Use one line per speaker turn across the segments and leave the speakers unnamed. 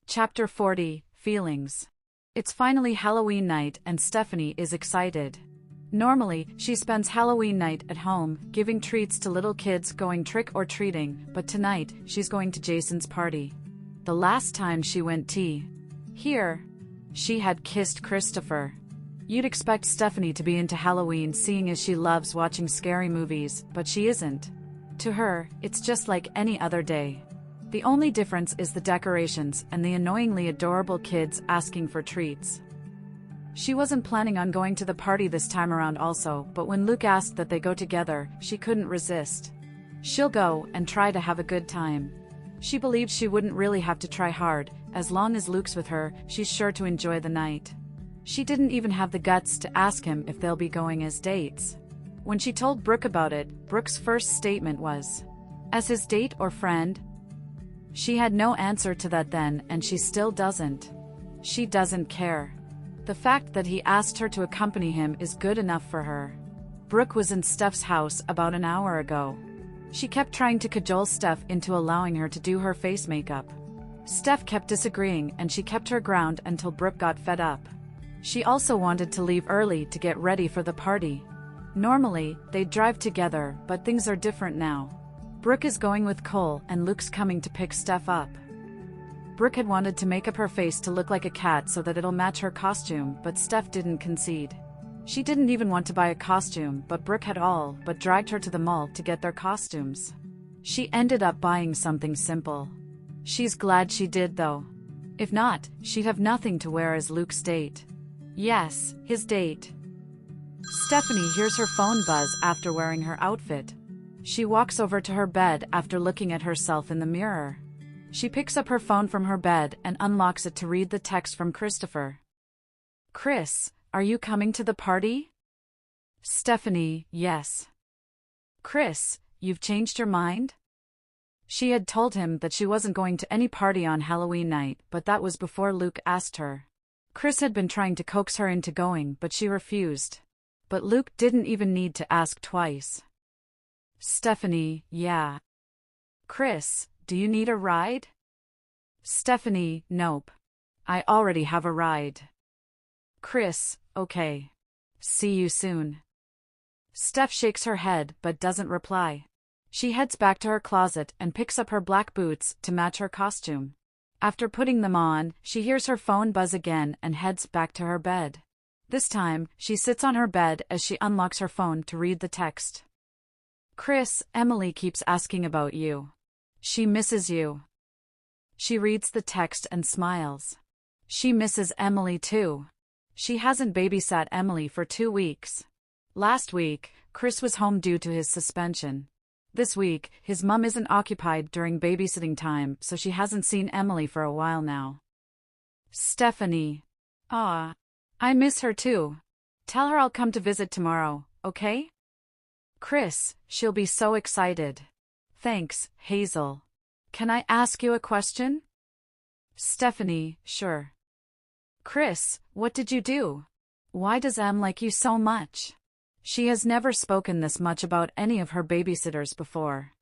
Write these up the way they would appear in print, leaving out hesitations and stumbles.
Chapter 40, Feelings. It's finally Halloween night and Stephanie is excited. Normally, she spends Halloween night at home, giving treats to little kids going trick-or-treating, but tonight, she's going to Jason's party. The last time she went here, she had kissed Christopher. You'd expect Stephanie to be into Halloween seeing as she loves watching scary movies, but she isn't. To her, it's just like any other day. The only difference is the decorations and the annoyingly adorable kids asking for treats. She wasn't planning on going to the party this time around also, but when Luke asked that they go together, she couldn't resist. She'll go and try to have a good time. She believes she wouldn't really have to try hard, as long as Luke's with her, she's sure to enjoy the night. She didn't even have the guts to ask him if they'll be going as dates. When she told Brooke about it, Brooke's first statement was, "As his date or friend?" She had no answer to that then, and she still doesn't. She doesn't care. The fact that he asked her to accompany him is good enough for her. Brooke was in Steph's house about an hour ago. She kept trying to cajole Steph into allowing her to do her face makeup. Steph kept disagreeing and she kept her ground until Brooke got fed up. She also wanted to leave early to get ready for the party. Normally, they'd drive together, but things are different now. Brooke is going with Cole and Luke's coming to pick Steph up. Brooke had wanted to make up her face to look like a cat so that it'll match her costume, but Steph didn't concede. She didn't even want to buy a costume, but Brooke had all but dragged her to the mall to get their costumes. She ended up buying something simple. She's glad she did though. If not, she'd have nothing to wear as Luke's date. Yes, his date. Stephanie hears her phone buzz after wearing her outfit. She walks over to her bed after looking at herself in the mirror. She picks up her phone from her bed and unlocks it to read the text from Christopher. "Chris, are you coming to the party?" Stephanie, yes. "Chris, you've changed your mind?" She had told him that she wasn't going to any party on Halloween night, but that was before Luke asked her. Chris had been trying to coax her into going, but she refused. But Luke didn't even need to ask twice. Stephanie, yeah. "Chris, do you need a ride?" Stephanie, nope. I already have a ride. Chris, okay. See you soon. Steph shakes her head but doesn't reply. She heads back to her closet and picks up her black boots to match her costume. After putting them on, she hears her phone buzz again and heads back to her bed. This time, she sits on her bed as she unlocks her phone to read the text. "Chris, Emily keeps asking about you. She misses you." She reads the text and smiles. She misses Emily too. She hasn't babysat Emily for 2 weeks. Last week, Chris was home due to his suspension. This week, his mom isn't occupied during babysitting time, so she hasn't seen Emily for a while now. Stephanie. "Ah, I miss her too. Tell her I'll come to visit tomorrow, okay?" Chris, she'll be so excited. "Thanks, Hazel. Can I ask you a question?" Stephanie, sure. "Chris, what did you do? Why does Em like you so much?" She has never spoken this much about any of her babysitters before.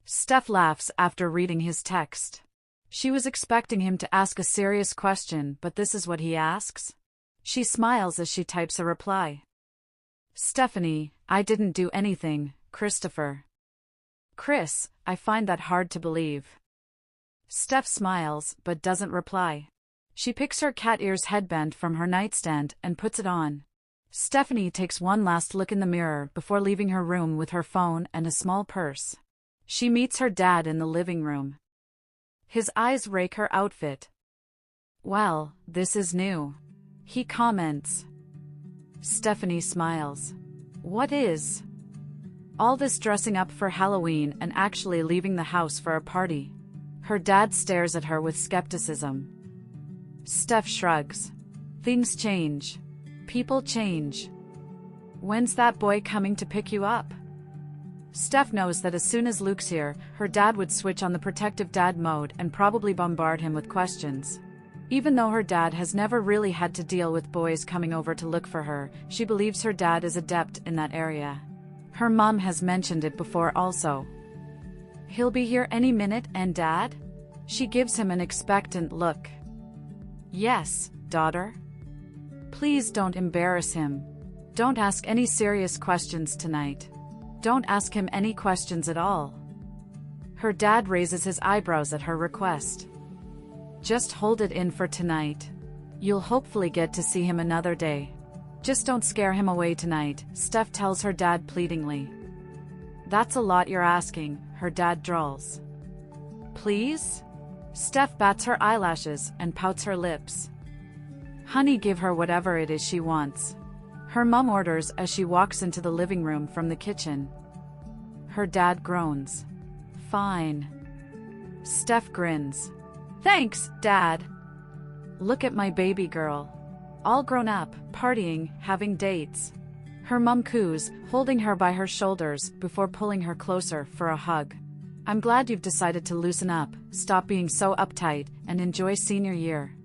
Steph laughs after reading his text. She was expecting him to ask a serious question, but this is what he asks. She smiles as she types a reply. Stephanie, I didn't do anything, Christopher. Chris, I find that hard to believe. Steph smiles, but doesn't reply. She picks her cat ears headband from her nightstand and puts it on. Stephanie takes one last look in the mirror before leaving her room with her phone and a small purse. She meets her dad in the living room. His eyes rake her outfit. "Well, this is new," he comments. Stephanie smiles. "What is?" "All this dressing up for Halloween and actually leaving the house for a party." Her dad stares at her with skepticism. Steph shrugs. "Things change. People change. When's that boy coming to pick you up?" Steph knows that as soon as Luke's here, her dad would switch on the protective dad mode and probably bombard him with questions. Even though her dad has never really had to deal with boys coming over to look for her, she believes her dad is adept in that area. Her mom has mentioned it before also. "He'll be here any minute, and Dad?" She gives him an expectant look. Yes, daughter? Please don't embarrass him. Don't ask any serious questions tonight. Don't ask him any questions at all. Her dad raises his eyebrows at her request. Just hold it in for tonight. You'll hopefully get to see him another day. Just don't scare him away tonight, Steph tells her dad pleadingly. That's a lot you're asking, her dad drawls. Please? Steph bats her eyelashes and pouts her lips. Honey, give her whatever it is she wants. Her mom orders as she walks into the living room from the kitchen. Her dad groans. Fine. Steph grins. Thanks, Dad. Look at my baby girl. All grown up, partying, having dates. Her mom coos, holding her by her shoulders before pulling her closer for a hug. I'm glad you've decided to loosen up, stop being so uptight, and enjoy senior year.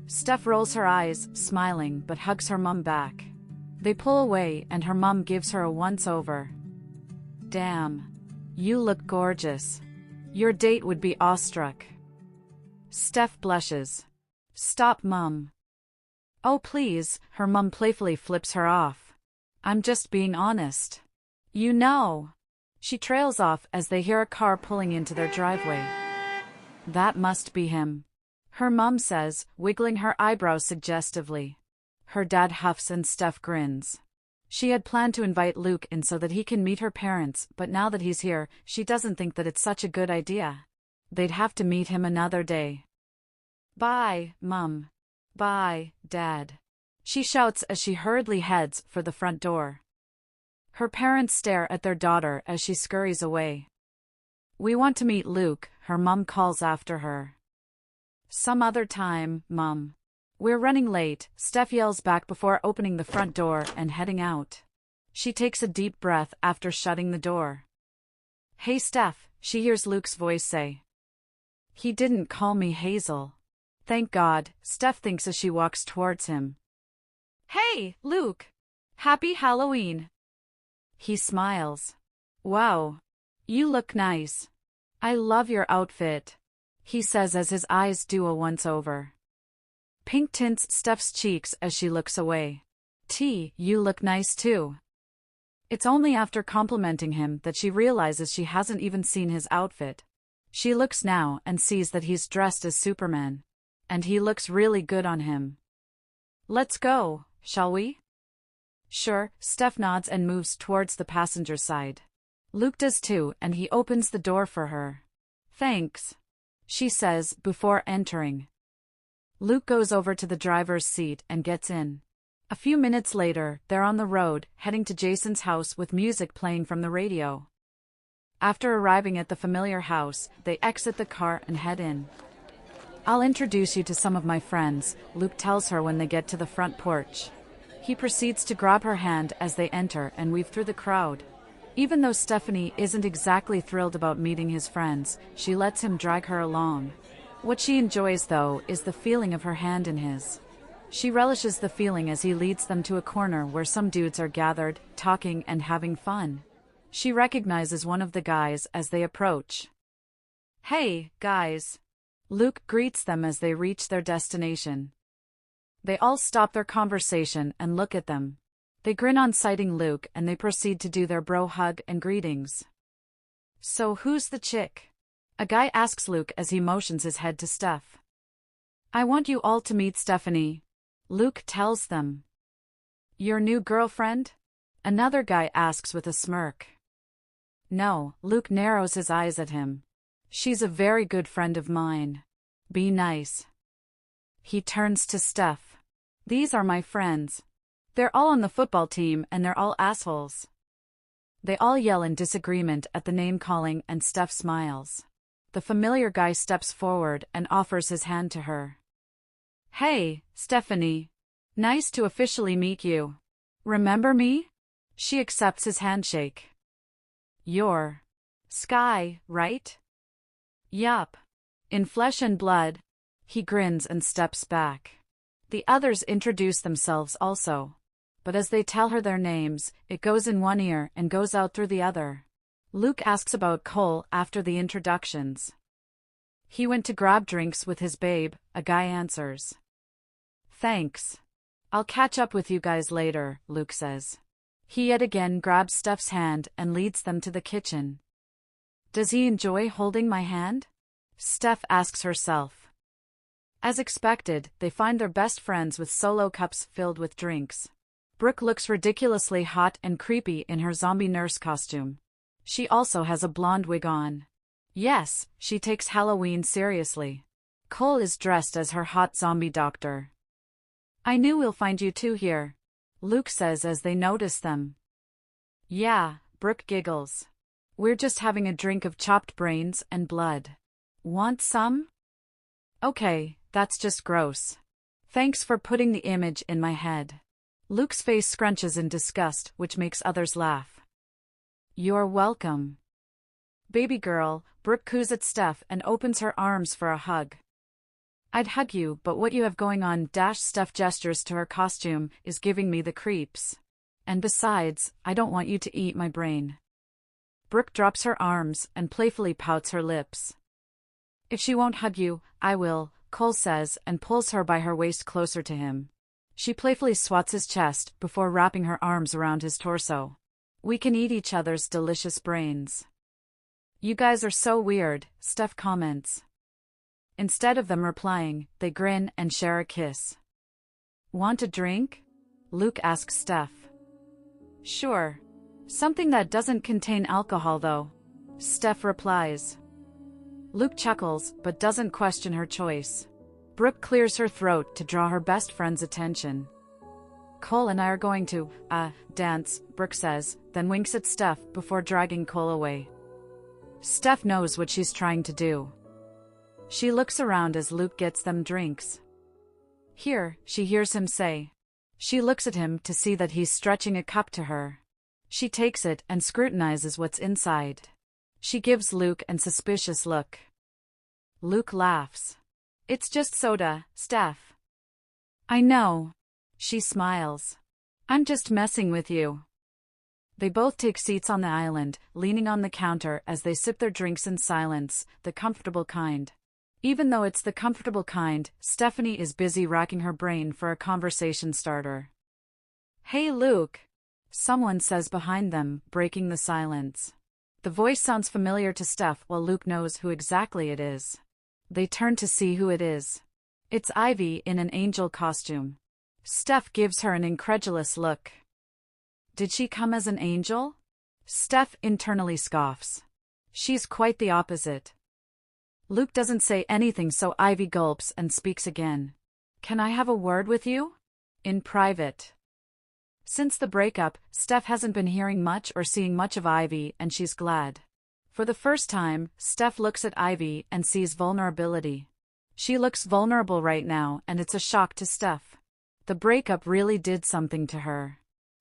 Steph rolls her eyes, smiling, but hugs her mom back. They pull away and her mom gives her a once-over. Damn. You look gorgeous. Your date would be awestruck. Steph blushes. Stop, Mom. Oh please, her mom playfully flips her off. I'm just being honest. You know. She trails off as they hear a car pulling into their driveway. That must be him, her mom says, wiggling her eyebrows suggestively. Her dad huffs and Steph grins. She had planned to invite Luke in so that he can meet her parents, but now that he's here, she doesn't think that it's such a good idea. They'd have to meet him another day. Bye, Mom. Bye, Dad. She shouts as she hurriedly heads for the front door. Her parents stare at their daughter as she scurries away. We want to meet Luke, her mom calls after her. Some other time, Mom. We're running late, Steph yells back before opening the front door and heading out. She takes a deep breath after shutting the door. Hey Steph, she hears Luke's voice say. He didn't call me Hazel. Thank God, Steph thinks as she walks towards him. Hey, Luke! Happy Halloween! He smiles. Wow. You look nice. I love your outfit, he says as his eyes do a once-over. Pink tints Steph's cheeks as she looks away. You look nice too. It's only after complimenting him that she realizes she hasn't even seen his outfit. She looks now and sees that he's dressed as Superman. And he looks really good on him. Let's go, shall we? Sure, Steph nods and moves towards the passenger side. Luke does too, and he opens the door for her. Thanks, she says before entering. Luke goes over to the driver's seat and gets in. A few minutes later, they're on the road, heading to Jason's house with music playing from the radio. After arriving at the familiar house, they exit the car and head in. I'll introduce you to some of my friends, Luke tells her when they get to the front porch. He proceeds to grab her hand as they enter and weave through the crowd. Even though Stephanie isn't exactly thrilled about meeting his friends, she lets him drag her along. What she enjoys, though, is the feeling of her hand in his. She relishes the feeling as he leads them to a corner where some dudes are gathered, talking and having fun. She recognizes one of the guys as they approach. Hey, guys. Luke greets them as they reach their destination. They all stop their conversation and look at them. They grin on sighting Luke and they proceed to do their bro hug and greetings. So who's the chick? A guy asks Luke as he motions his head to Steph. I want you all to meet Stephanie, Luke tells them. Your new girlfriend? Another guy asks with a smirk. No, Luke narrows his eyes at him. She's a very good friend of mine. Be nice. He turns to Steph. These are my friends. They're all on the football team and they're all assholes. They all yell in disagreement at the name-calling and Steph smiles. The familiar guy steps forward and offers his hand to her. Hey, Stephanie. Nice to officially meet you. Remember me? She accepts his handshake. You're Sky, right? Yup. In flesh and blood. He grins and steps back. The others introduce themselves also. But as they tell her their names, it goes in one ear and goes out through the other. Luke asks about Cole after the introductions. He went to grab drinks with his babe, a guy answers. Thanks. I'll catch up with you guys later, Luke says. He yet again grabs Steph's hand and leads them to the kitchen. Does he enjoy holding my hand? Steph asks herself. As expected, they find their best friends with solo cups filled with drinks. Brooke looks ridiculously hot and creepy in her zombie nurse costume. She also has a blonde wig on. Yes, she takes Halloween seriously. Cole is dressed as her hot zombie doctor. I knew we'll find you two here, Luke says as they notice them. Yeah, Brooke giggles. We're just having a drink of chopped brains and blood. Want some? Okay, that's just gross. Thanks for putting the image in my head. Luke's face scrunches in disgust, which makes others laugh. You're welcome. Baby girl, Brooke coos at Steph and opens her arms for a hug. I'd hug you, but what you have going on - Steph gestures to her costume is giving me the creeps. And besides, I don't want you to eat my brain. Brooke drops her arms and playfully pouts her lips. If she won't hug you, I will, Cole says and pulls her by her waist closer to him. She playfully swats his chest before wrapping her arms around his torso. We can eat each other's delicious brains. You guys are so weird, Steph comments. Instead of them replying, they grin and share a kiss. Want a drink? Luke asks Steph. Sure. Something that doesn't contain alcohol though. Steph replies. Luke chuckles but doesn't question her choice. Brooke clears her throat to draw her best friend's attention. Cole and I are going to, dance, Brooke says, then winks at Steph before dragging Cole away. Steph knows what she's trying to do. She looks around as Luke gets them drinks. Here, she hears him say. She looks at him to see that he's stretching a cup to her. She takes it and scrutinizes what's inside. She gives Luke an suspicious look. Luke laughs. It's just soda, Steph. I know. She smiles. I'm just messing with you. They both take seats on the island, leaning on the counter as they sip their drinks in silence, the comfortable kind. Even though it's the comfortable kind, Stephanie is busy racking her brain for a conversation starter. Hey Luke! Someone says behind them, breaking the silence. The voice sounds familiar to Steph while Luke knows who exactly it is. They turn to see who it is. It's Ivy in an angel costume. Steph gives her an incredulous look. Did she come as an angel? Steph internally scoffs. She's quite the opposite. Luke doesn't say anything, so Ivy gulps and speaks again. Can I have a word with you? In private. Since the breakup, Steph hasn't been hearing much or seeing much of Ivy, and she's glad. For the first time, Steph looks at Ivy and sees vulnerability. She looks vulnerable right now, and it's a shock to Steph. The breakup really did something to her.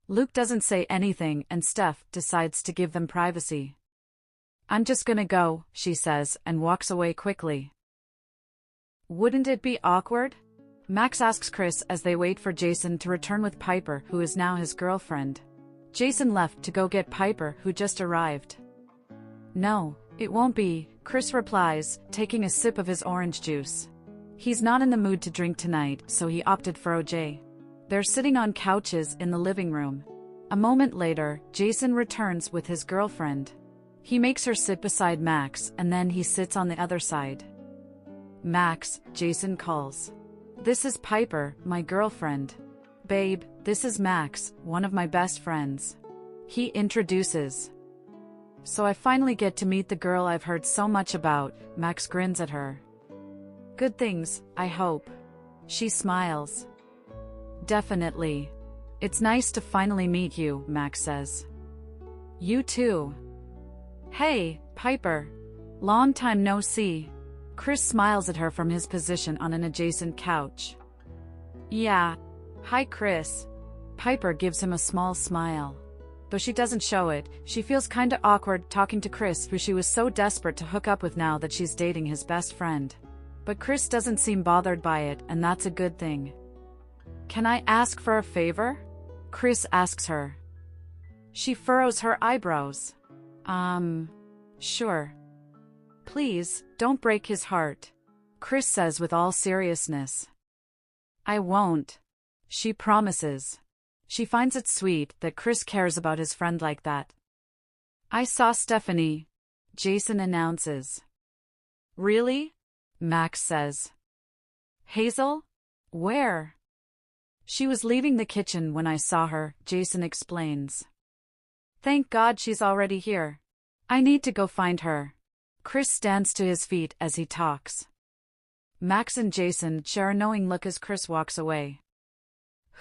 Luke doesn't say anything, and Steph decides to give them privacy. I'm just gonna go, she says, and walks away quickly. Wouldn't it be awkward? Max asks Chris as they wait for Jason to return with Piper, who is now his girlfriend. Jason left to go get Piper, who just arrived. No, it won't be, Chris replies, taking a sip of his orange juice. He's not in the mood to drink tonight, so he opted for OJ. They're sitting on couches in the living room. A moment later, Jason returns with his girlfriend. He makes her sit beside Max, and then he sits on the other side. Max, Jason calls. This is Piper, my girlfriend. Babe, this is Max, one of my best friends. He introduces. So I finally get to meet the girl I've heard so much about, Max grins at her. Good things, I hope. She smiles. Definitely. It's nice to finally meet you, Max says. You too. Hey, Piper. Long time no see. Chris smiles at her from his position on an adjacent couch. Yeah. Hi, Chris. Piper gives him a small smile. Though she doesn't show it, she feels kinda awkward talking to Chris, who she was so desperate to hook up with now that she's dating his best friend. But Chris doesn't seem bothered by it, and that's a good thing. Can I ask for a favor? Chris asks her. She furrows her eyebrows. Sure. Please, don't break his heart, Chris says with all seriousness. I won't, she promises. She finds it sweet that Chris cares about his friend like that. I saw Stephanie, Jason announces. Really? Max says. Hazel? Where? She was leaving the kitchen when I saw her, Jason explains. Thank God she's already here. I need to go find her. Chris stands to his feet as he talks. Max and Jason share a knowing look as Chris walks away.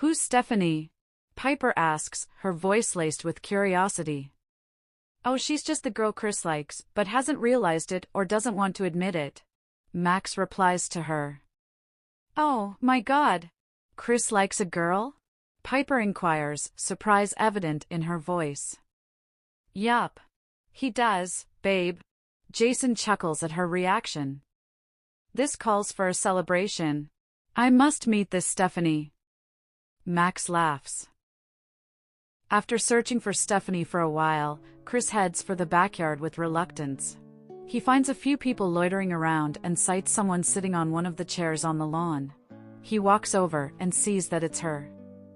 Who's Stephanie? Piper asks, her voice laced with curiosity. Oh, she's just the girl Chris likes, but hasn't realized it or doesn't want to admit it. Max replies to her. Oh, my God. Chris likes a girl? Piper inquires, surprise evident in her voice. Yup. He does, babe. Jason chuckles at her reaction. This calls for a celebration. I must meet this Stephanie. Max laughs. After searching for Stephanie for a while, Chris heads for the backyard with reluctance. He finds a few people loitering around and sights someone sitting on one of the chairs on the lawn. He walks over and sees that it's her.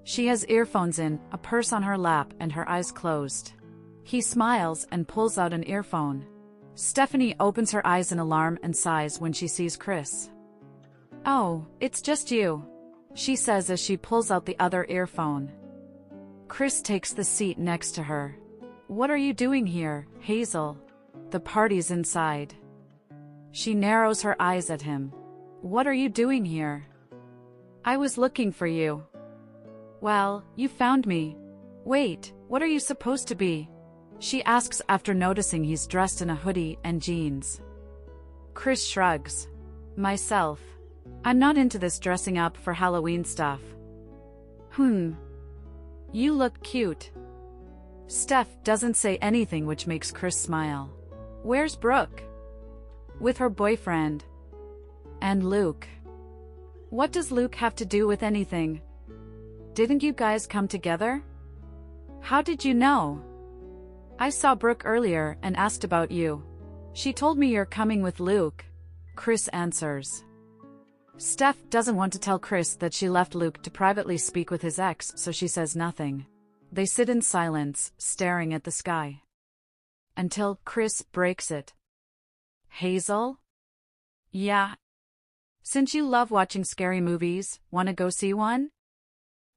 She has earphones in, a purse on her lap, and her eyes closed. He smiles and pulls out an earphone. Stephanie opens her eyes in alarm and sighs when she sees Chris. Oh, it's just you, she says as she pulls out the other earphone. Chris takes the seat next to her. What are you doing here, Hazel? The party's inside. She narrows her eyes at him. What are you doing here? I was looking for you. Well, you found me. Wait, what are you supposed to be? She asks after noticing he's dressed in a hoodie and jeans. Chris shrugs. Myself. I'm not into this dressing up for Halloween stuff. You look cute. Steph doesn't say anything, which makes Chris smile. Where's Brooke? With her boyfriend. And Luke. What does Luke have to do with anything? Didn't you guys come together? How did you know? I saw Brooke earlier and asked about you. She told me you're coming with Luke. Chris answers. Steph doesn't want to tell Chris that she left Luke to privately speak with his ex, so she says nothing. They sit in silence, staring at the sky. Until Chris breaks it. Hazel? Yeah. Since you love watching scary movies, wanna go see one?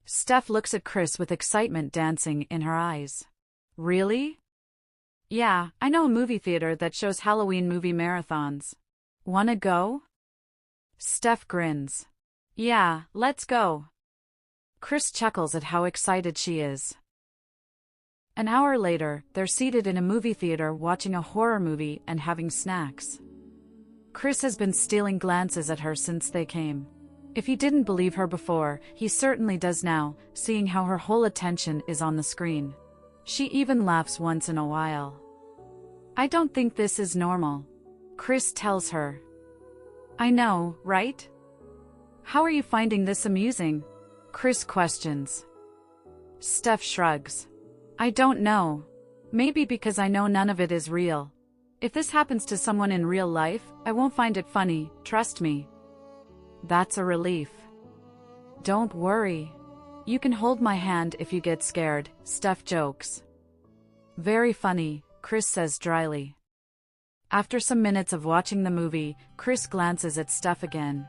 Steph looks at Chris with excitement dancing in her eyes. Really? Yeah, I know a movie theater that shows Halloween movie marathons. Wanna go? Steph grins. Yeah, let's go. Chris chuckles at how excited she is. An hour later, they're seated in a movie theater watching a horror movie and having snacks. Chris has been stealing glances at her since they came. If he didn't believe her before, he certainly does now, seeing how her whole attention is on the screen. She even laughs once in a while. I don't think this is normal, Chris tells her. I know, right? How are you finding this amusing? Chris questions. Steph shrugs. I don't know. Maybe because I know none of it is real. If this happens to someone in real life, I won't find it funny, trust me. That's a relief. Don't worry. You can hold my hand if you get scared, Steph jokes. Very funny, Chris says dryly. After some minutes of watching the movie, Chris glances at Steph again.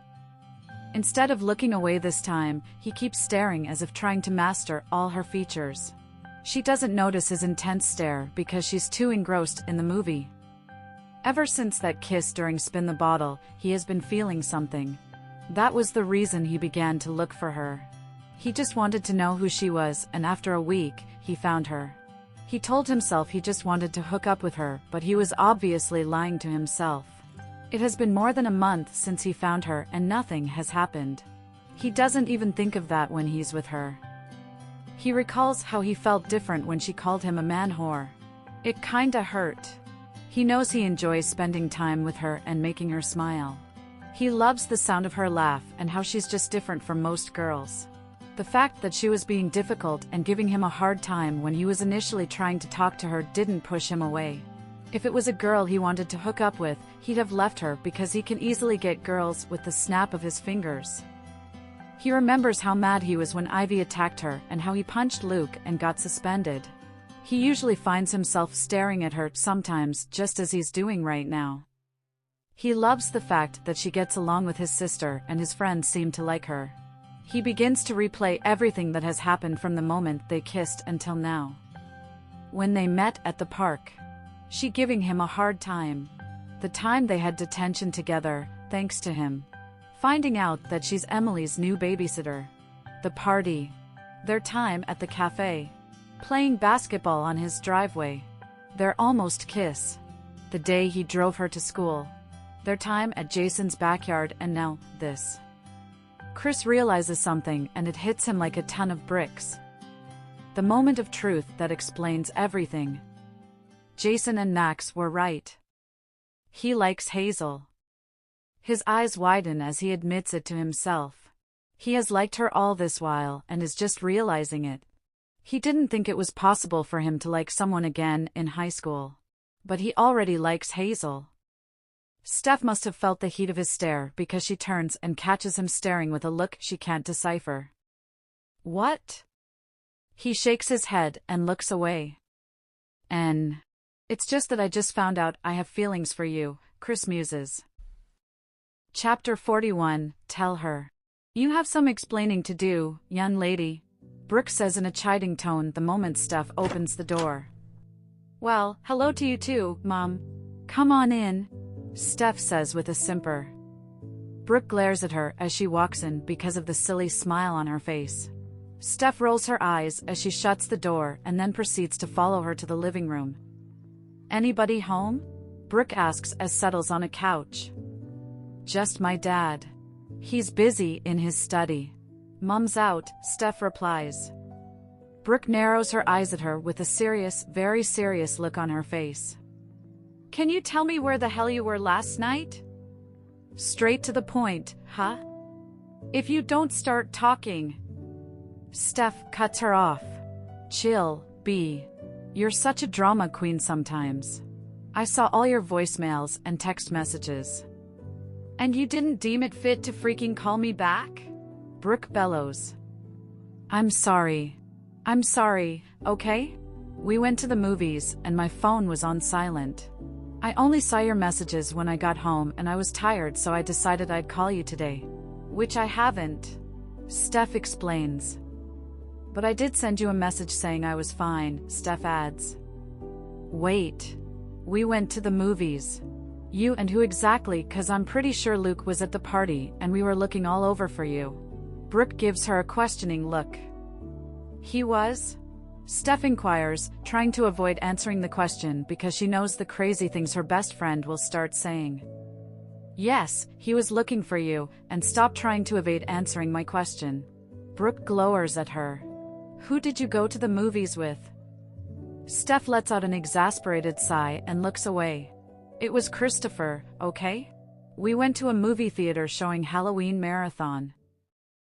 Instead of looking away this time, he keeps staring as if trying to master all her features. She doesn't notice his intense stare because she's too engrossed in the movie. Ever since that kiss during Spin the Bottle, he has been feeling something. That was the reason he began to look for her. He just wanted to know who she was, and after a week, he found her. He told himself he just wanted to hook up with her, but he was obviously lying to himself. It has been more than a month since he found her and nothing has happened. He doesn't even think of that when he's with her. He recalls how he felt different when she called him a man whore. It kinda hurt. He knows he enjoys spending time with her and making her smile. He loves the sound of her laugh and how she's just different from most girls. The fact that she was being difficult and giving him a hard time when he was initially trying to talk to her didn't push him away. If it was a girl he wanted to hook up with, he'd have left her because he can easily get girls with the snap of his fingers. He remembers how mad he was when Ivy attacked her and how he punched Luke and got suspended. He usually finds himself staring at her sometimes, just as he's doing right now. He loves the fact that she gets along with his sister and his friends seem to like her. He begins to replay everything that has happened from the moment they kissed until now. When they met at the park. She giving him a hard time. The time they had detention together, thanks to him. Finding out that she's Emily's new babysitter. The party. Their time at the cafe. Playing basketball on his driveway. Their almost kiss. The day he drove her to school. Their time at Jason's backyard, and now, this. Chris realizes something and it hits him like a ton of bricks. The moment of truth that explains everything. Jason and Max were right. He likes Hazel. His eyes widen as he admits it to himself. He has liked her all this while and is just realizing it. He didn't think it was possible for him to like someone again in high school. But he already likes Hazel. Steph must have felt the heat of his stare because she turns and catches him staring with a look she can't decipher. What? He shakes his head and looks away. It's just that I just found out I have feelings for you, Chris muses. Chapter 41, Tell her. You have some explaining to do, young lady, Brooke says in a chiding tone the moment Steph opens the door. Well, hello to you too, Mom. Come on in, Steph says with a simper. Brooke glares at her as she walks in because of the silly smile on her face. Steph rolls her eyes as she shuts the door and then proceeds to follow her to the living room. Anybody home? Brooke asks as settles on a couch. Just my dad. He's busy in his study. Mom's out, Steph replies. Brooke narrows her eyes at her with a serious, very serious look on her face. Can you tell me where the hell you were last night? Straight to the point, huh? If you don't start talking. Steph cuts her off. Chill, B. You're such a drama queen sometimes. I saw all your voicemails and text messages. And you didn't deem it fit to freaking call me back? Brooke bellows. I'm sorry, okay? We went to the movies and my phone was on silent. I only saw your messages when I got home and I was tired, so I decided I'd call you today. Which I haven't. Steph explains. But I did send you a message saying I was fine, Steph adds. Wait. We went to the movies. You and who exactly? 'Cause I'm pretty sure Luke was at the party and we were looking all over for you. Brooke gives her a questioning look. He was? Steph inquires, trying to avoid answering the question because she knows the crazy things her best friend will start saying. Yes, he was looking for you, and stop trying to evade answering my question. Brooke glowers at her. Who did you go to the movies with? Steph lets out an exasperated sigh and looks away. It was Christopher, okay? We went to a movie theater showing Halloween Marathon.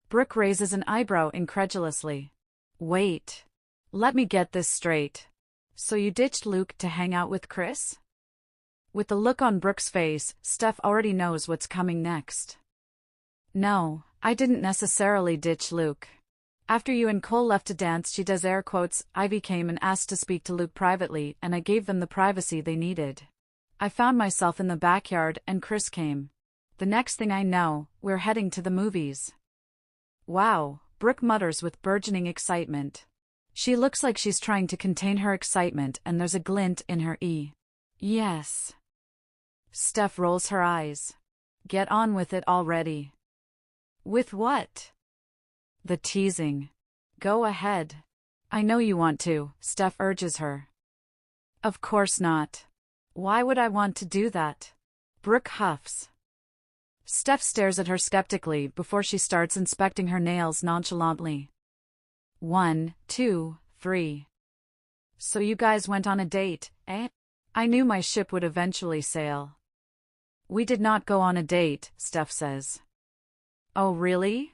Brooke raises an eyebrow incredulously. Wait. Let me get this straight. So you ditched Luke to hang out with Chris? With the look on Brooke's face, Steph already knows what's coming next. No, I didn't necessarily ditch Luke. After you and Cole left to dance, she does air quotes, Ivy came and asked to speak to Luke privately and I gave them the privacy they needed. I found myself in the backyard and Chris came. The next thing I know, we're heading to the movies. Wow, Brooke mutters with burgeoning excitement. She looks like she's trying to contain her excitement and there's a glint in her eye. Yes. Steph rolls her eyes. Get on with it already. With what? The teasing. Go ahead. I know you want to, Steph urges her. Of course not. Why would I want to do that? Brooke huffs. Steph stares at her skeptically before she starts inspecting her nails nonchalantly. 1, 2, 3. So you guys went on a date, eh? I knew my ship would eventually sail. We did not go on a date, Steph says. Oh really?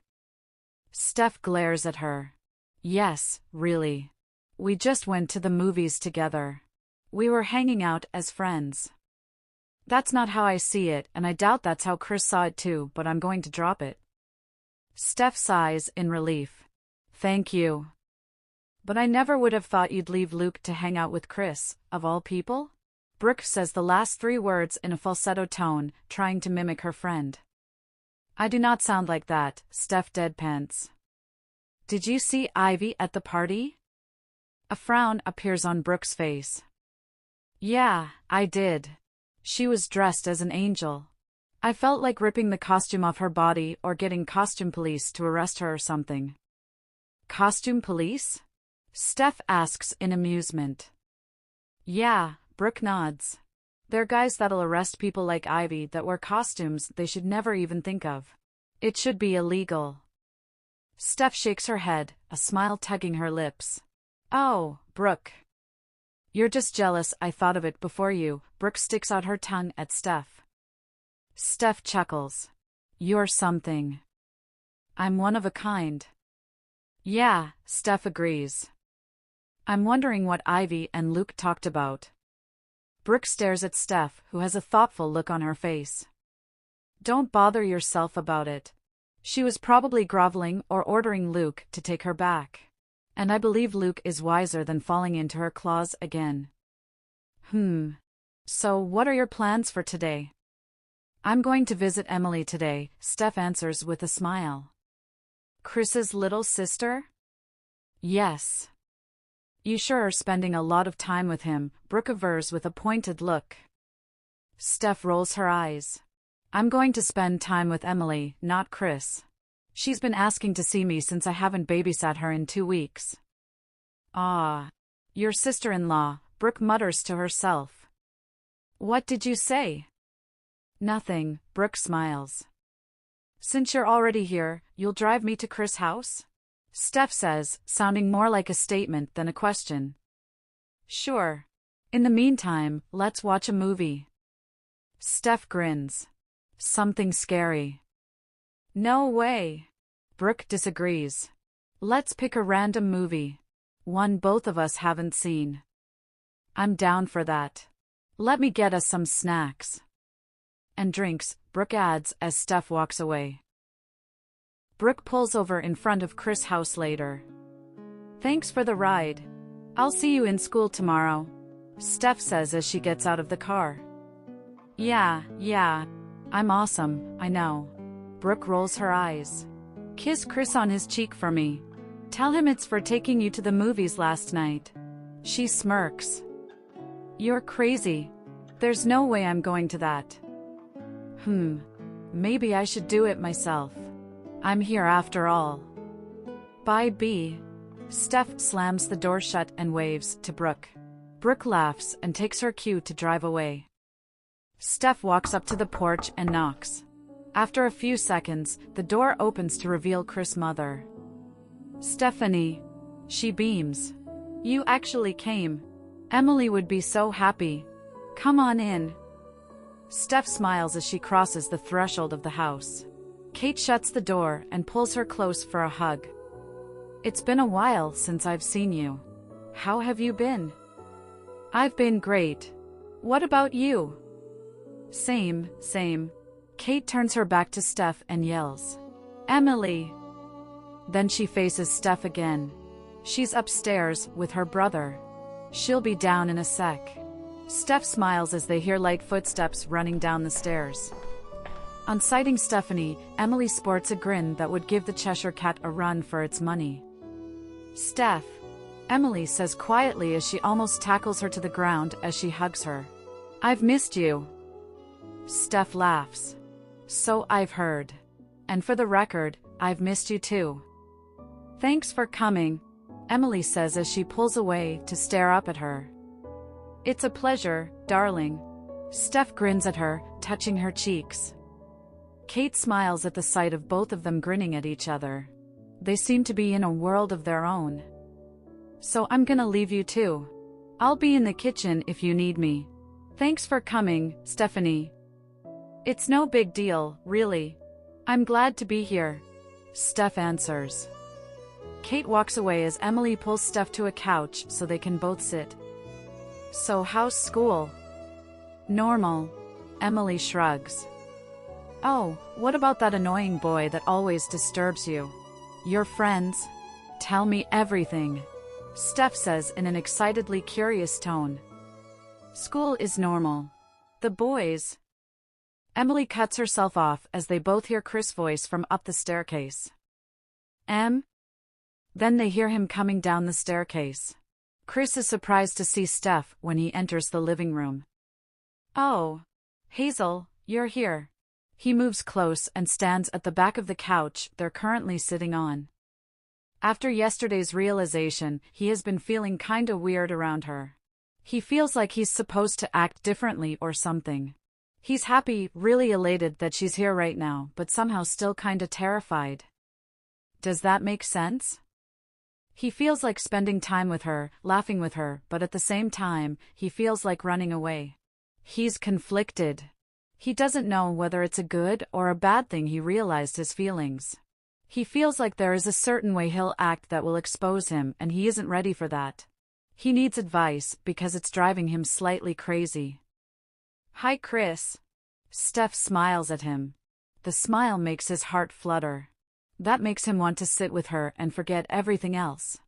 Steph glares at her. Yes, really. We just went to the movies together. We were hanging out as friends. That's not how I see it, and I doubt that's how Chris saw it too, but I'm going to drop it. Steph sighs in relief. Thank you. But I never would have thought you'd leave Luke to hang out with Chris, of all people? Brooke says the last 3 words in a falsetto tone, trying to mimic her friend. I do not sound like that, Steph deadpans. Did you see Ivy at the party? A frown appears on Brooke's face. Yeah, I did. She was dressed as an angel. I felt like ripping the costume off her body or getting costume police to arrest her or something. Costume police? Steph asks in amusement. Yeah, Brooke nods. They're guys that'll arrest people like Ivy that wear costumes they should never even think of. It should be illegal. Steph shakes her head, a smile tugging her lips. Oh, Brooke. You're just jealous I thought of it before you. Brooke sticks out her tongue at Steph. Steph chuckles. You're something. I'm one of a kind. Yeah, Steph agrees. I'm wondering what Ivy and Luke talked about. Brooke stares at Steph, who has a thoughtful look on her face. Don't bother yourself about it. She was probably groveling or ordering Luke to take her back. And I believe Luke is wiser than falling into her claws again. So what are your plans for today? I'm going to visit Emily today, Steph answers with a smile. Chris's little sister? Yes. You sure are spending a lot of time with him, Brooke avers with a pointed look. Steph rolls her eyes. I'm going to spend time with Emily, not Chris. She's been asking to see me since I haven't babysat her in 2 weeks. Ah. Your sister-in-law, Brooke mutters to herself. What did you say? Nothing, Brooke smiles. Since you're already here, you'll drive me to Chris' house? Steph says, sounding more like a statement than a question. Sure. In the meantime, let's watch a movie. Steph grins. Something scary. No way. Brooke disagrees. Let's pick a random movie. One both of us haven't seen. I'm down for that. Let me get us some snacks. And drinks, Brooke adds as Steph walks away. Brooke pulls over in front of Chris' house later. Thanks for the ride. I'll see you in school tomorrow, Steph says as she gets out of the car. Yeah, I'm awesome, I know. Brooke rolls her eyes. Kiss Chris on his cheek for me. Tell him it's for taking you to the movies last night. She smirks. You're crazy. There's no way I'm going to that. Maybe I should do it myself. I'm here after all. Bye, B. Steph slams the door shut and waves to Brooke. Brooke laughs and takes her cue to drive away. Steph walks up to the porch and knocks. After a few seconds, the door opens to reveal Chris' mother. Stephanie. She beams. You actually came. Emily would be so happy. Come on in. Steph smiles as she crosses the threshold of the house. Kate shuts the door and pulls her close for a hug. It's been a while since I've seen you. How have you been? I've been great. What about you? Same. Kate turns her back to Steph and yells, Emily! Then she faces Steph again. She's upstairs with her brother. She'll be down in a sec. Steph smiles as they hear light footsteps running down the stairs. On sighting Stephanie, Emily sports a grin that would give the Cheshire Cat a run for its money. Steph, Emily says quietly as she almost tackles her to the ground as she hugs her. I've missed you. Steph laughs. So I've heard. And for the record, I've missed you too. Thanks for coming, Emily says as she pulls away to stare up at her. It's a pleasure, darling. Steph grins at her, touching her cheeks. Kate smiles at the sight of both of them grinning at each other. They seem to be in a world of their own. So I'm gonna leave you too. I'll be in the kitchen if you need me. Thanks for coming, Stephanie. It's no big deal, really. I'm glad to be here, Steph answers. Kate walks away as Emily pulls Steph to a couch so they can both sit. So how's school? Normal. Emily shrugs. Oh, what about that annoying boy that always disturbs you? Your friends? Tell me everything, Steph says in an excitedly curious tone. School is normal. The boys. Emily cuts herself off as they both hear Chris' voice from up the staircase. Then they hear him coming down the staircase. Chris is surprised to see Steph when he enters the living room. Oh, Hazel, you're here. He moves close and stands at the back of the couch they're currently sitting on. After yesterday's realization, he has been feeling kinda weird around her. He feels like he's supposed to act differently or something. He's happy, really elated that she's here right now, but somehow still kinda terrified. Does that make sense? He feels like spending time with her, laughing with her, but at the same time, he feels like running away. He's conflicted. He doesn't know whether it's a good or a bad thing he realized his feelings. He feels like there is a certain way he'll act that will expose him and he isn't ready for that. He needs advice because it's driving him slightly crazy. Hi Chris. Steph smiles at him. The smile makes his heart flutter. That makes him want to sit with her and forget everything else.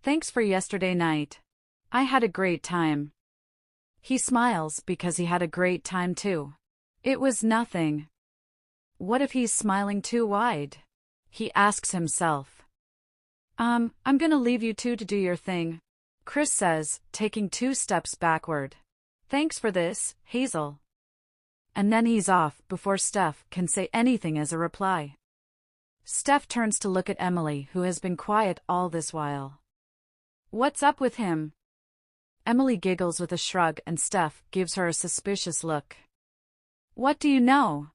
Thanks for yesterday night. I had a great time. He smiles because he had a great time too. It was nothing. What if he's smiling too wide? He asks himself. I'm gonna leave you two to do your thing, Chris says, taking 2 steps backward. Thanks for this, Hazel. And then he's off before Steph can say anything as a reply. Steph turns to look at Emily, who has been quiet all this while. What's up with him? Emily giggles with a shrug and Steph gives her a suspicious look. What do you know?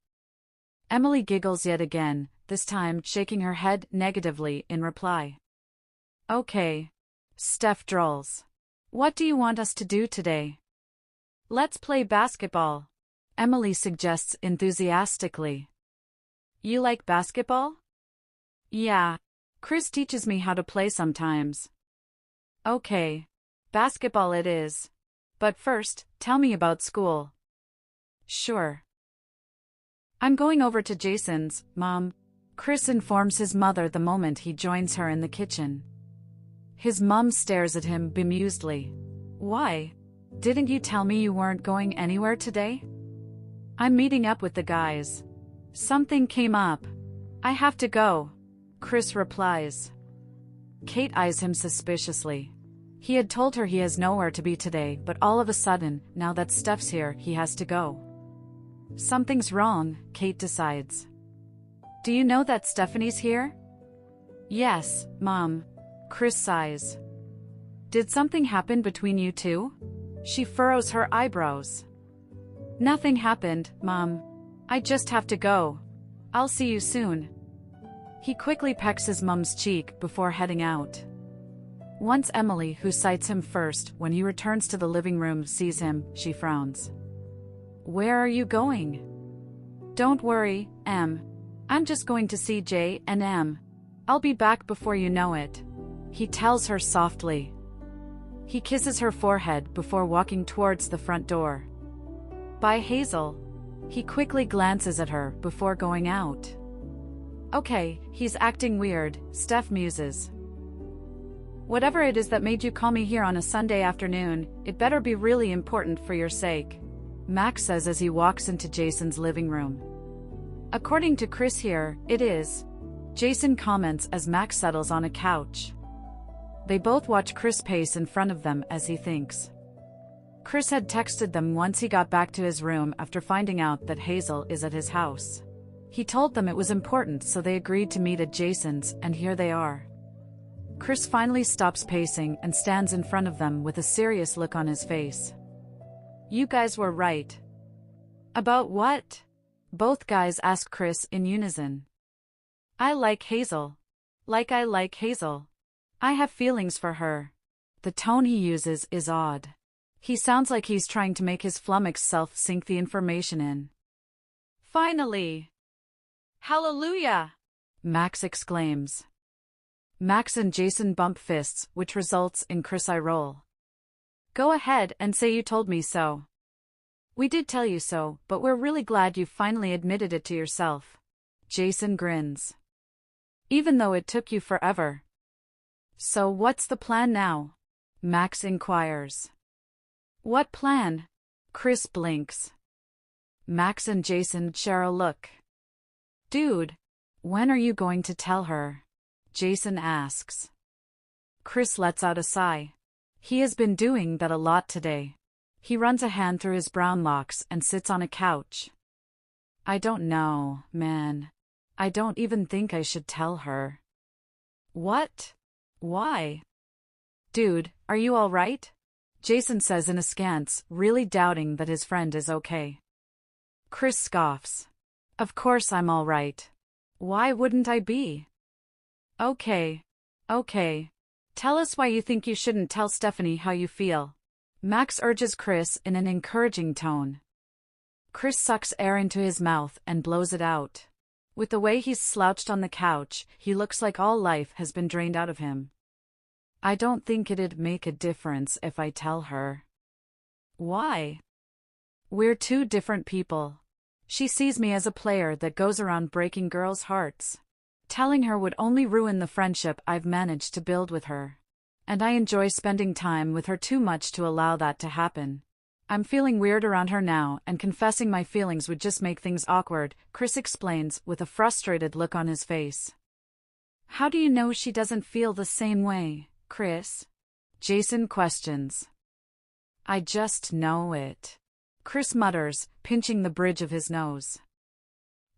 Emily giggles yet again, this time shaking her head negatively in reply. Okay. Steph drawls. What do you want us to do today? Let's play basketball, Emily suggests enthusiastically. You like basketball? Yeah. Chris teaches me how to play sometimes. Okay. Basketball it is. But first, tell me about school. Sure. I'm going over to Jason's, Mom. Chris informs his mother the moment he joins her in the kitchen. His mom stares at him bemusedly. Why? Didn't you tell me you weren't going anywhere today? I'm meeting up with the guys. Something came up. I have to go, Chris replies. Kate eyes him suspiciously. He had told her he has nowhere to be today, but all of a sudden, now that Steph's here, he has to go. Something's wrong, Kate decides. Do you know that Stephanie's here? Yes, Mom. Chris sighs. Did something happen between you two? She furrows her eyebrows. Nothing happened, Mom. I just have to go. I'll see you soon. He quickly pecks his mom's cheek before heading out. Once Emily, who sights him first when he returns to the living room, sees him, she frowns. Where are you going? Don't worry, Em. I'm just going to see J and M. I'll be back before you know it, he tells her softly. He kisses her forehead before walking towards the front door. Bye, Hazel. He quickly glances at her before going out. Okay, he's acting weird, Steph muses. Whatever it is that made you call me here on a Sunday afternoon, it better be really important for your sake, Max says as he walks into Jason's living room. According to Chris here, it is, Jason comments as Max settles on a couch. They both watch Chris pace in front of them as he thinks. Chris had texted them once he got back to his room after finding out that Hazel is at his house. He told them it was important, so they agreed to meet at Jason's, and here they are. Chris finally stops pacing and stands in front of them with a serious look on his face. You guys were right. About what? Both guys ask Chris in unison. I like Hazel. Like I like Hazel. I have feelings for her. The tone he uses is odd. He sounds like he's trying to make his flummoxed self sink the information in. Finally! Hallelujah! Max exclaims. Max and Jason bump fists, which results in Chris eye roll. Go ahead and say you told me so. We did tell you so, but we're really glad you finally admitted it to yourself. Jason grins. Even though it took you forever. So what's the plan now? Max inquires. What plan? Chris blinks. Max and Jason share a look. Dude, when are you going to tell her? Jason asks. Chris lets out a sigh. He has been doing that a lot today. He runs a hand through his brown locks and sits on a couch. I don't know, man. I don't even think I should tell her. What? Why? Dude, are you all right? Jason says in askance, really doubting that his friend is okay. Chris scoffs. Of course I'm all right. Why wouldn't I be? Okay. Tell us why you think you shouldn't tell Stephanie how you feel. Max urges Chris in an encouraging tone. Chris sucks air into his mouth and blows it out. With the way he's slouched on the couch, he looks like all life has been drained out of him. I don't think it'd make a difference if I tell her. Why? We're two different people. She sees me as a player that goes around breaking girls' hearts. Telling her would only ruin the friendship I've managed to build with her. And I enjoy spending time with her too much to allow that to happen. I'm feeling weird around her now, and confessing my feelings would just make things awkward, Chris explains with a frustrated look on his face. How do you know she doesn't feel the same way, Chris? Jason questions. I just know it. Chris mutters, pinching the bridge of his nose.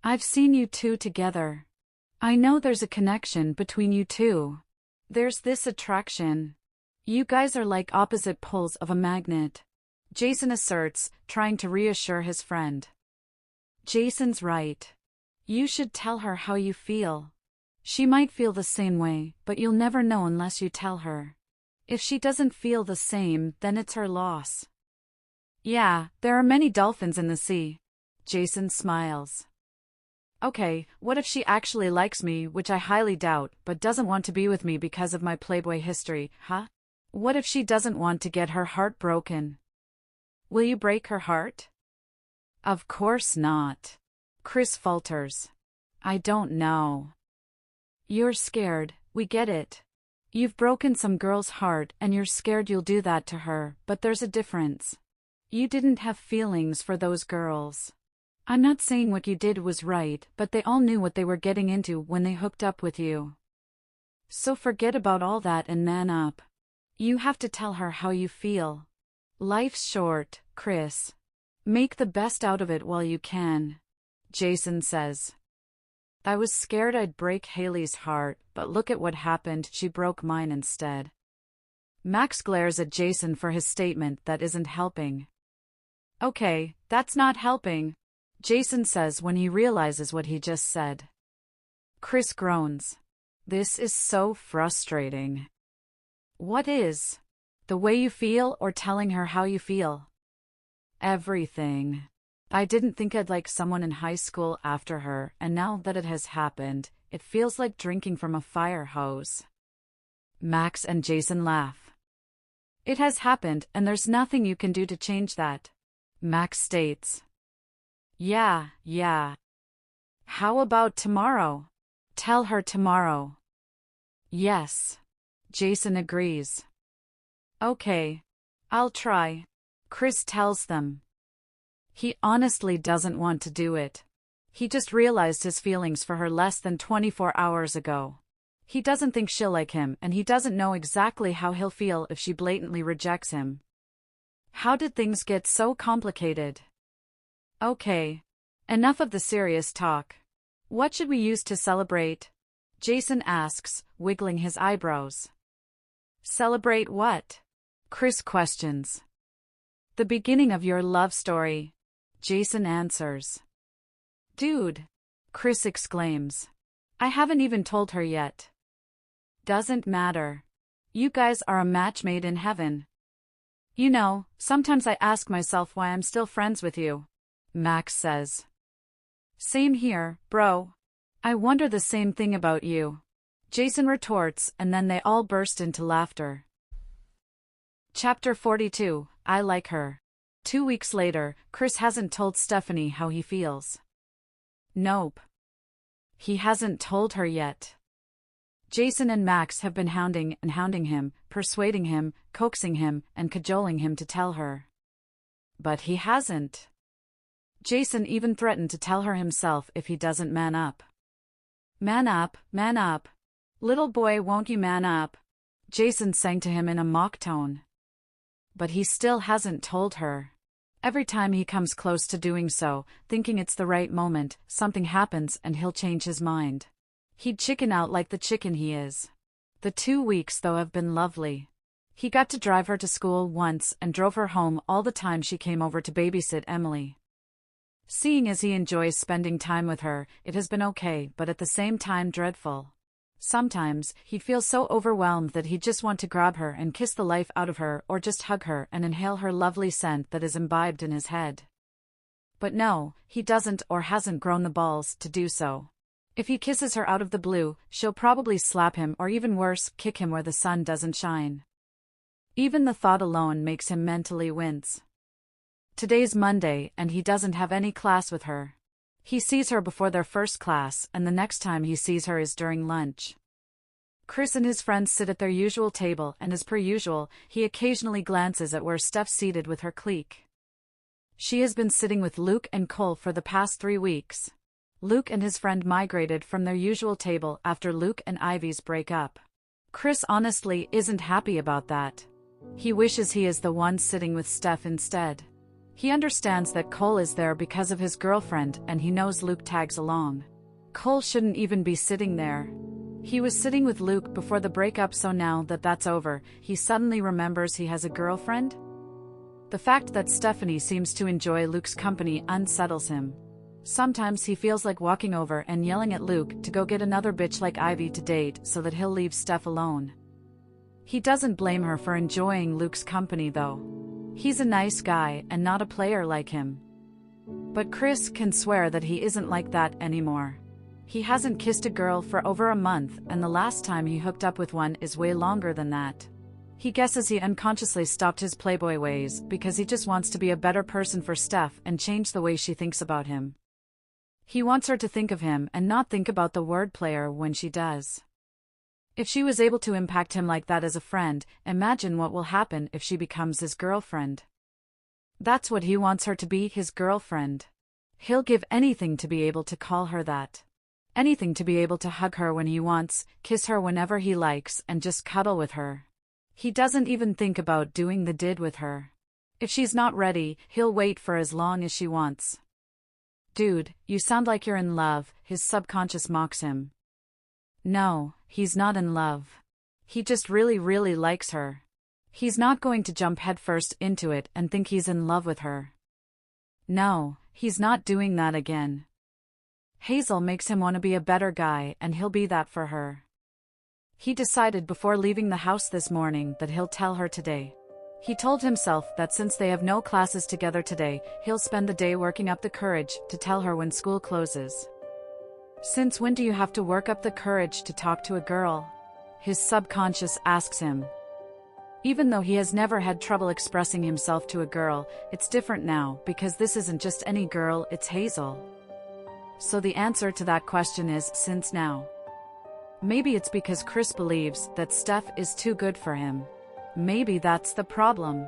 I've seen you two together. I know there's a connection between you two. There's this attraction. You guys are like opposite poles of a magnet. Jason asserts, trying to reassure his friend. Jason's right. You should tell her how you feel. She might feel the same way, but you'll never know unless you tell her. If she doesn't feel the same, then it's her loss. Yeah, there are many dolphins in the sea. Jason smiles. Okay, what if she actually likes me, which I highly doubt, but doesn't want to be with me because of my Playboy history, huh? What if she doesn't want to get her heart broken? Will you break her heart? Of course not. Chris falters. I don't know. You're scared, we get it. You've broken some girl's heart and you're scared you'll do that to her, but there's a difference. You didn't have feelings for those girls. I'm not saying what you did was right, but they all knew what they were getting into when they hooked up with you. So forget about all that and man up. You have to tell her how you feel. Life's short, Chris. Make the best out of it while you can. Jason says. I was scared I'd break Haley's heart, but look at what happened, she broke mine instead. Max glares at Jason for his statement that isn't helping. Okay, that's not helping, Jason says when he realizes what he just said. Chris groans. This is so frustrating. What is? The way you feel or telling her how you feel? Everything. I didn't think I'd like someone in high school after her, and now that it has happened, it feels like drinking from a fire hose. Max and Jason laugh. It has happened and there's nothing you can do to change that, Max states. Yeah. How about tomorrow? Tell her tomorrow. Yes. Jason agrees. Okay. I'll try. Chris tells them. He honestly doesn't want to do it. He just realized his feelings for her less than 24 hours ago. He doesn't think she'll like him, and he doesn't know exactly how he'll feel if she blatantly rejects him. How did things get so complicated? Okay. Enough of the serious talk. What should we use to celebrate? Jason asks, wiggling his eyebrows. Celebrate what? Chris questions. The beginning of your love story. Jason answers. Dude! Chris exclaims. I haven't even told her yet. Doesn't matter. You guys are a match made in heaven. You know, sometimes I ask myself why I'm still friends with you. Max says. Same here, bro. I wonder the same thing about you. Jason retorts, and then they all burst into laughter. Chapter 42, I like her. 2 weeks later, Chris hasn't told Stephanie how he feels. Nope. He hasn't told her yet. Jason and Max have been hounding him, persuading him, coaxing him, and cajoling him to tell her. But he hasn't. Jason even threatened to tell her himself if he doesn't man up. Man up, man up. Little boy, won't you man up? Jason sang to him in a mock tone. But he still hasn't told her. Every time he comes close to doing so, thinking it's the right moment, something happens and he'll change his mind. He'd chicken out like the chicken he is. The 2 weeks, though, have been lovely. He got to drive her to school once and drove her home all the time she came over to babysit Emily. Seeing as he enjoys spending time with her, it has been okay, but at the same time dreadful. Sometimes, he'd feel so overwhelmed that he'd just want to grab her and kiss the life out of her, or just hug her and inhale her lovely scent that is imbibed in his head. But no, he doesn't or hasn't grown the balls to do so. If he kisses her out of the blue, she'll probably slap him or even worse, kick him where the sun doesn't shine. Even the thought alone makes him mentally wince. Today's Monday and he doesn't have any class with her. He sees her before their first class, and the next time he sees her is during lunch. Chris and his friends sit at their usual table, and as per usual, he occasionally glances at where Steph's seated with her clique. She has been sitting with Luke and Cole for the past 3 weeks. Luke and his friend migrated from their usual table after Luke and Ivy's breakup. Chris honestly isn't happy about that. He wishes he is the one sitting with Steph instead. He understands that Cole is there because of his girlfriend, and he knows Luke tags along. Cole shouldn't even be sitting there. He was sitting with Luke before the breakup, so now that that's over, he suddenly remembers he has a girlfriend? The fact that Stephanie seems to enjoy Luke's company unsettles him. Sometimes he feels like walking over and yelling at Luke to go get another bitch like Ivy to date so that he'll leave Steph alone. He doesn't blame her for enjoying Luke's company though. He's a nice guy and not a player like him. But Chris can swear that he isn't like that anymore. He hasn't kissed a girl for over a month, and the last time he hooked up with one is way longer than that. He guesses he unconsciously stopped his playboy ways because he just wants to be a better person for Steph and change the way she thinks about him. He wants her to think of him and not think about the word player when she does. If she was able to impact him like that as a friend, imagine what will happen if she becomes his girlfriend. That's what he wants her to be, his girlfriend. He'll give anything to be able to call her that. Anything to be able to hug her when he wants, kiss her whenever he likes, and just cuddle with her. He doesn't even think about doing the deed with her. If she's not ready, he'll wait for as long as she wants. Dude, you sound like you're in love, his subconscious mocks him. No, he's not in love. He just really likes her. He's not going to jump headfirst into it and think he's in love with her. No, he's not doing that again. Hazel makes him want to be a better guy, and he'll be that for her. He decided before leaving the house this morning that he'll tell her today. He told himself that since they have no classes together today, he'll spend the day working up the courage to tell her when school closes. Since when do you have to work up the courage to talk to a girl? His subconscious asks him. Even though he has never had trouble expressing himself to a girl, it's different now because this isn't just any girl, it's Hazel. So the answer to that question is since now. Maybe it's because Chris believes that Steph is too good for him. Maybe that's the problem.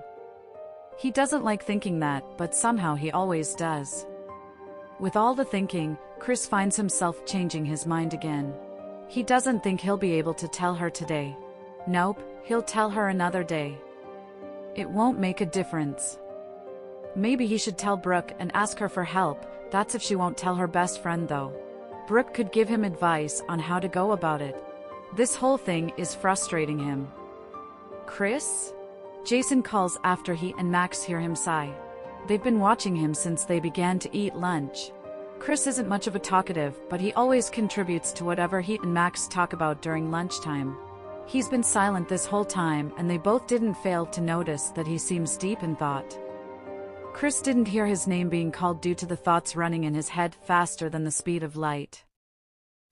He doesn't like thinking that, but somehow he always does. With all the thinking, Chris finds himself changing his mind again. He doesn't think he'll be able to tell her today. Nope, he'll tell her another day. It won't make a difference. Maybe he should tell Brooke and ask her for help. That's if she won't tell her best friend though. Brooke could give him advice on how to go about it. This whole thing is frustrating him. Chris? Jason calls after he and Max hear him sigh. They've been watching him since they began to eat lunch. Chris isn't much of a talkative, but he always contributes to whatever he and Max talk about during lunchtime. He's been silent this whole time, and they both didn't fail to notice that he seems deep in thought. Chris didn't hear his name being called due to the thoughts running in his head faster than the speed of light.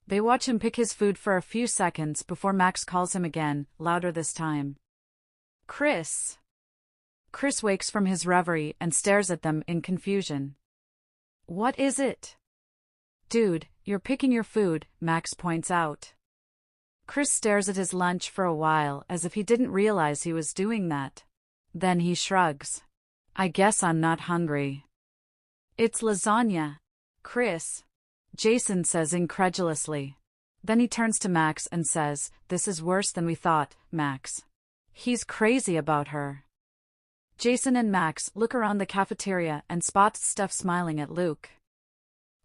They watch him pick his food for a few seconds before Max calls him again, louder this time. Chris. Chris wakes from his reverie and stares at them in confusion. What is it? Dude, you're picking your food, Max points out. Chris stares at his lunch for a while as if he didn't realize he was doing that. Then he shrugs. I guess I'm not hungry. It's lasagna. Chris. Jason says incredulously. Then he turns to Max and says, This is worse than we thought, Max. He's crazy about her. Jason and Max look around the cafeteria and spot Steph smiling at Luke.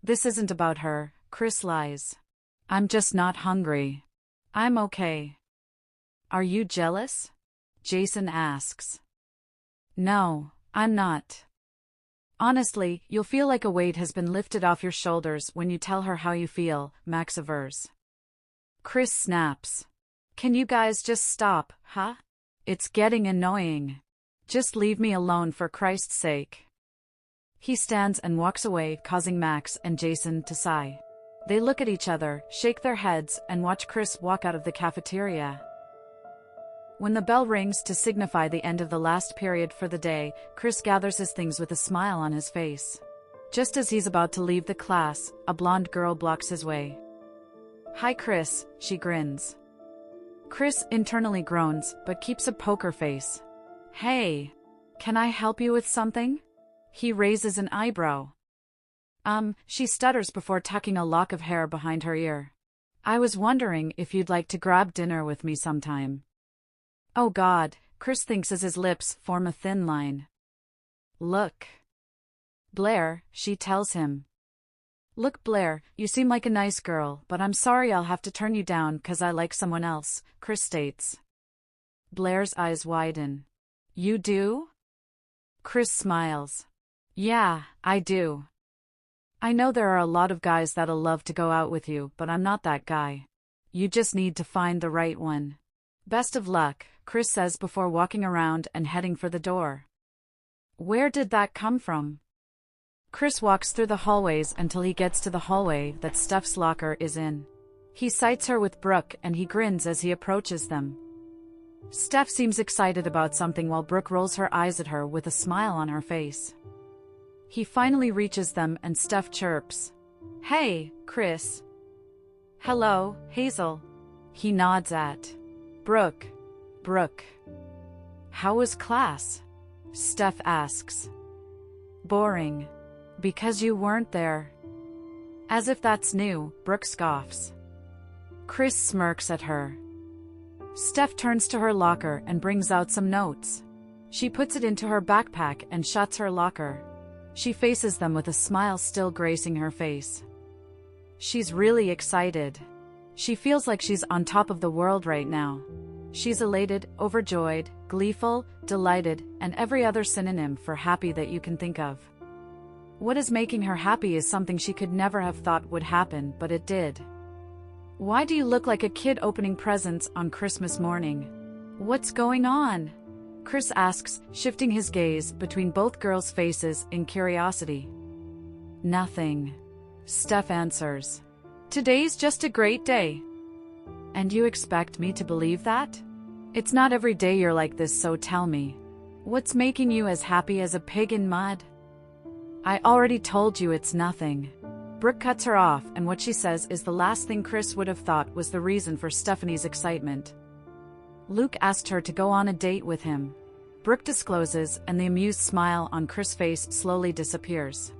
This isn't about her, Chris lies. I'm just not hungry. I'm okay. Are you jealous? Jason asks. No, I'm not. Honestly, you'll feel like a weight has been lifted off your shoulders when you tell her how you feel, Max avers. Chris snaps. Can you guys just stop, huh? It's getting annoying. Just leave me alone for Christ's sake. He stands and walks away, causing Max and Jason to sigh. They look at each other, shake their heads, and watch Chris walk out of the cafeteria. When the bell rings to signify the end of the last period for the day, Chris gathers his things with a smile on his face. Just as he's about to leave the class, a blonde girl blocks his way. Hi Chris, she grins. Chris internally groans, but keeps a poker face. Hey, can I help you with something? He raises an eyebrow. She stutters before tucking a lock of hair behind her ear. I was wondering if you'd like to grab dinner with me sometime. Oh God, Chris thinks as his lips form a thin line. Look. Blair, she tells him. Look Blair, you seem like a nice girl, but I'm sorry I'll have to turn you down 'cause I like someone else, Chris states. Blair's eyes widen. You do? Chris smiles. Yeah, I do. I know there are a lot of guys that'll love to go out with you, but I'm not that guy. You just need to find the right one. Best of luck, Chris says before walking around and heading for the door. Where did that come from? Chris walks through the hallways until he gets to the hallway that Steph's locker is in. He sights her with Brooke and he grins as he approaches them. Steph seems excited about something while Brooke rolls her eyes at her with a smile on her face. He finally reaches them and Steph chirps. Hey, Chris. Hello, Hazel. He nods at Brooke. Brooke. How was class? Steph asks. Boring. Because you weren't there. As if that's new, Brooke scoffs. Chris smirks at her. Steph turns to her locker and brings out some notes. She puts it into her backpack and shuts her locker. She faces them with a smile still gracing her face. She's really excited. She feels like she's on top of the world right now. She's elated, overjoyed, gleeful, delighted, and every other synonym for happy that you can think of. What is making her happy is something she could never have thought would happen, but it did. Why do you look like a kid opening presents on Christmas morning? What's going on? Chris asks, shifting his gaze between both girls' faces in curiosity. Nothing. Steph answers. Today's just a great day. And you expect me to believe that? It's not every day you're like this, so tell me. What's making you as happy as a pig in mud? I already told you it's nothing. Brooke cuts her off, and what she says is the last thing Chris would have thought was the reason for Stephanie's excitement. Luke asked her to go on a date with him. Brooke discloses, and the amused smile on Chris' face slowly disappears.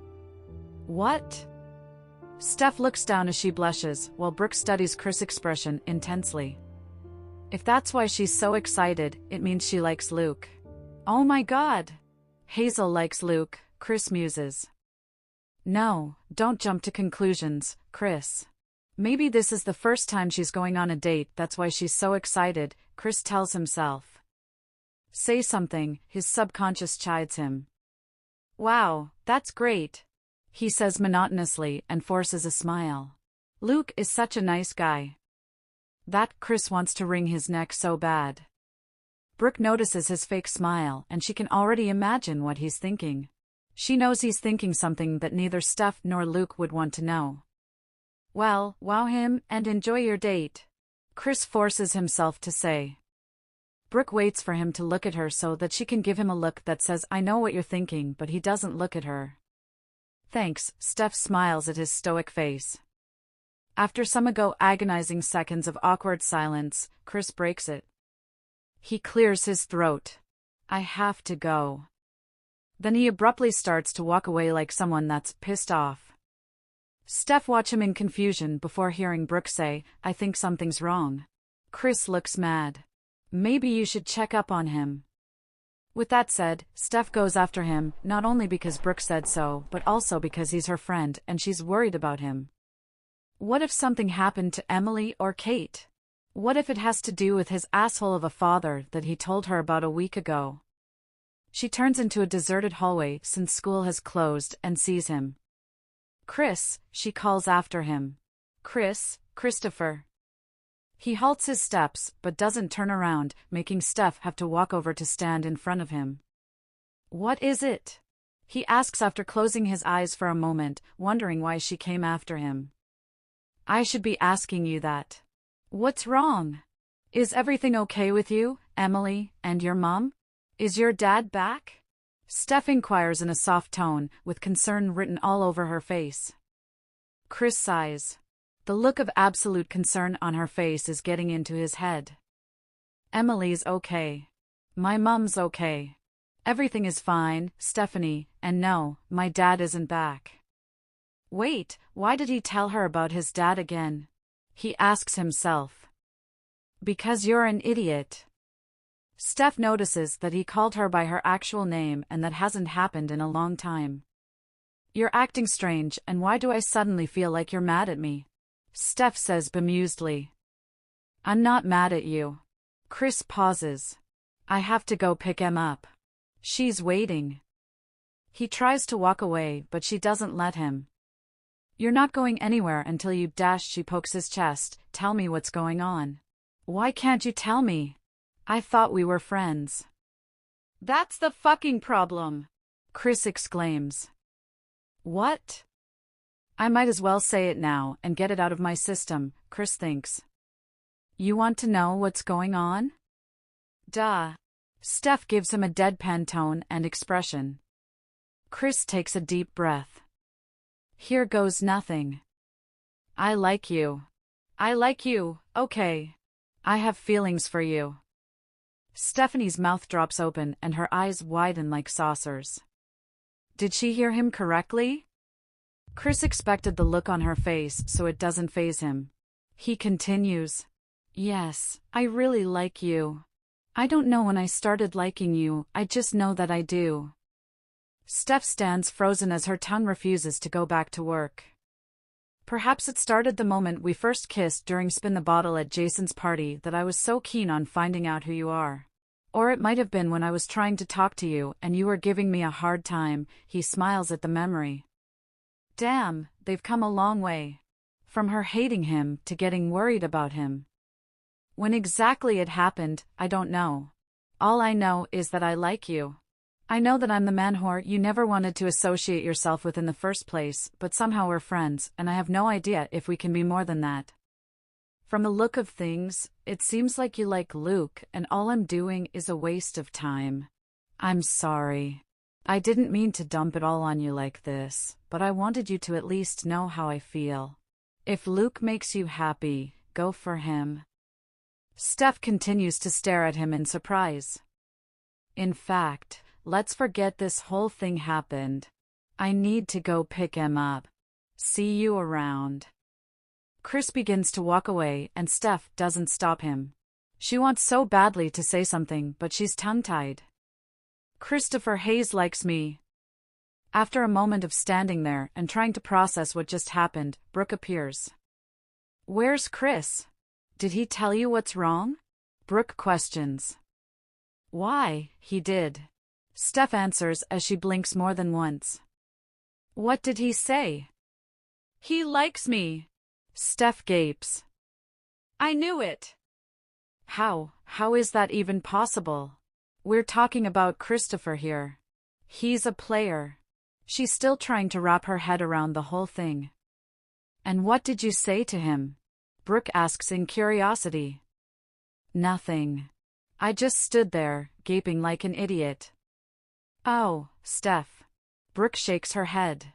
What? Steph looks down as she blushes, while Brooke studies Chris' expression intensely. If that's why she's so excited, it means she likes Luke. Oh my God! Hazel likes Luke, Chris muses. No, don't jump to conclusions, Chris. Maybe this is the first time she's going on a date, that's why she's so excited, Chris tells himself. Say something, his subconscious chides him. Wow, that's great, he says monotonously and forces a smile. Luke is such a nice guy. That Chris wants to wring his neck so bad. Brooke notices his fake smile and she can already imagine what he's thinking. She knows he's thinking something that neither Steph nor Luke would want to know. Well, wow him and enjoy your date, Chris forces himself to say. Brooke waits for him to look at her so that she can give him a look that says, I know what you're thinking, but he doesn't look at her. Thanks, Steph smiles at his stoic face. After some agonizing seconds of awkward silence, Chris breaks it. He clears his throat. I have to go. Then he abruptly starts to walk away like someone that's pissed off. Steph watches him in confusion before hearing Brooke say, I think something's wrong. Chris looks mad. Maybe you should check up on him. With that said, Steph goes after him, not only because Brooke said so, but also because he's her friend and she's worried about him. What if something happened to Emily or Kate? What if it has to do with his asshole of a father that he told her about a week ago? She turns into a deserted hallway since school has closed and sees him. Chris, she calls after him. Christopher. He halts his steps but doesn't turn around, making Steph have to walk over to stand in front of him. What is it? He asks after closing his eyes for a moment, wondering why she came after him. I should be asking you that. What's wrong? Is everything okay with you, Emily, and your mom? Is your dad back? Steph inquires in a soft tone, with concern written all over her face. Chris sighs. The look of absolute concern on her face is getting into his head. Emily's okay. My mom's okay. Everything is fine, Stephanie, and no, my dad isn't back. Wait, why did he tell her about his dad again? He asks himself. Because you're an idiot. Steph notices that he called her by her actual name and that hasn't happened in a long time. You're acting strange, and why do I suddenly feel like you're mad at me? Steph says bemusedly. I'm not mad at you. Chris pauses. I have to go pick him up. She's waiting. He tries to walk away, but she doesn't let him. You're not going anywhere until you dash. She pokes his chest. Tell me what's going on. Why can't you tell me? I thought we were friends. That's the fucking problem, Chris exclaims. What? I might as well say it now and get it out of my system, Chris thinks. You want to know what's going on? Duh. Steph gives him a deadpan tone and expression. Chris takes a deep breath. Here goes nothing. I like you. I like you, okay. I have feelings for you. Stephanie's mouth drops open and her eyes widen like saucers. Did she hear him correctly? Chris expected the look on her face, so it doesn't faze him. He continues. Yes, I really like you. I don't know when I started liking you, I just know that I do. Steph stands frozen as her tongue refuses to go back to work. Perhaps it started the moment we first kissed during Spin the Bottle at Jason's party that I was so keen on finding out who you are. Or it might have been when I was trying to talk to you and you were giving me a hard time. He smiles at the memory. Damn, they've come a long way. From her hating him to getting worried about him. When exactly it happened, I don't know. All I know is that I like you. I know that I'm the man whore you never wanted to associate yourself with in the first place, but somehow we're friends, and I have no idea if we can be more than that. From the look of things, it seems like you like Luke, and all I'm doing is a waste of time. I'm sorry. I didn't mean to dump it all on you like this, but I wanted you to at least know how I feel. If Luke makes you happy, go for him. Steph continues to stare at him in surprise. In fact, let's forget this whole thing happened. I need to go pick him up. See you around. Chris begins to walk away and Steph doesn't stop him. She wants so badly to say something, but she's tongue-tied. Christopher Hayes likes me. After a moment of standing there and trying to process what just happened, Brooke appears. Where's Chris? Did he tell you what's wrong? Brooke questions. Why, he did. Steph answers as she blinks more than once. What did he say? He likes me. Steph gapes. I knew it. How is that even possible? We're talking about Christopher here. He's a player. She's still trying to wrap her head around the whole thing. And what did you say to him? Brooke asks in curiosity. Nothing. I just stood there, gaping like an idiot. Oh, Steph. Brooke shakes her head.